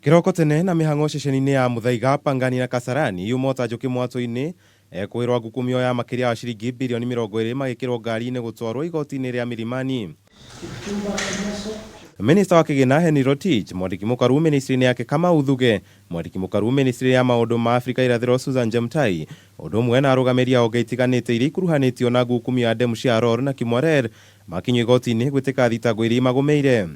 Kiroko tene na mihango ceceni-ini ya Muthaiga Pangani na Kasarani yumota njuki mwatũ-ini kwirwa ngukumio ya makiria ya ciringi bilioni 20 magikirwo ngari-ini gutwarwo igoti-ini ria Milimani. Minista wa kigina Henry Rotich, mwandiki mukaru ministry-ini yake Kamau Thugge, mwandiki mukaru ministry ya maundu ma Afrika irathiro Susan Jemtai, undu umwe na arugameria honge itiganite iria ikuruhanitio na ngukumio ya ndemu cia Ror na Kimwarer makinywo igoti-ini gwitika thitango iria magumeire.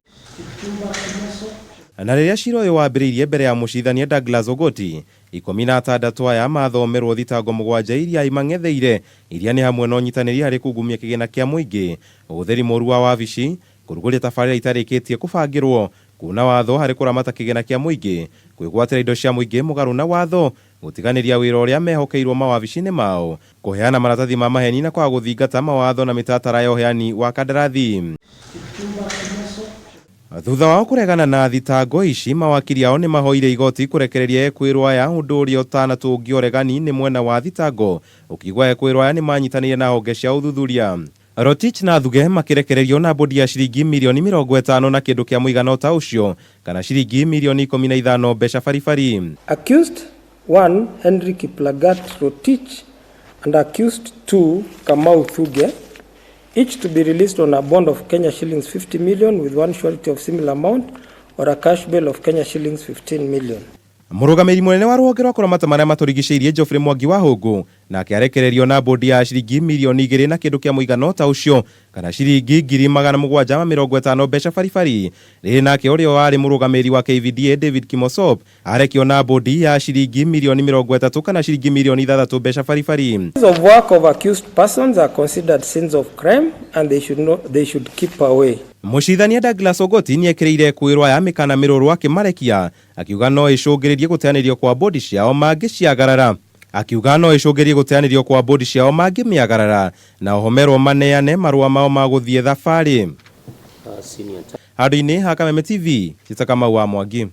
Na riria cira uyu wambiriirie mbere ya mucithania Douglas Ogoti, 16 aya mathomerwo thitango 7 iria imang'etheire iria ni hamwe na unyitaniri hari kungumia kigina kia muingi, utheri moru wa wabici, kuruguria tabarira itarikitie kubangirwo, kuna watho hari kuramata kigina kia muingi, kwigwatira indo cia muingi mugaru na watho, gutiganiria wira uria mehokeirwo mawabici-ini mao, kuheana maratathi ma maheni na kwa guthingata mawatho na mitatara ya uheani wa kandarathi. Thutha wao kuregana na thitango ici, mawakiri ao ni mahoire igoti kurekereria ekwirwo aya undu uria utanatungio regani ni mwena wa thitango, ukigwa ekwirwo aya ni manyitanire na honge cia uthuthuria. Rotich na Thugge makirekererio na bodi ya ciringi milioni 50 na kindu kia muigana ota ucio, kana ciringi milioni 15 mbeca baribari. Accused 1 Henry Kiplagat Rotich and accused 2 Kamau Thugge, each to be released on a bond of Kenya shillings 50 million with one surety of similar amount or a cash bail of Kenya shillings 15 million. Murugamiri munene wa ruhonge rwa kuramata maria maturigiceirie Geoffrey Mwangi wa Hungu na akiarekererio na bodi ya ciringi milioni 2 na kindu kia muigana ota ucio, kana ciringi 750 mbeca baribari. Riri nake urio wari murugamiri wa KVDA David Kimosop arekio na bodi ya ciringi milioni 30 kana ciringi milioni 6 mbeca baribari. Of work of accused persons are considered sins of crime and they should keep away. Mucithania Douglas Ogoti ni ekireire kwirwa ya mikana miruru akimarekia, akiuga no icungiririe guteanirio kwa bodi ciao mangiciagarara. Akiuga no icungiririe guteanirio kwa bodi ciao mangimiagarara na ohomerwo maneane marua mao ma guthie thabari. Handu-ini ha Kameme TV, Kamau wa Mwangi.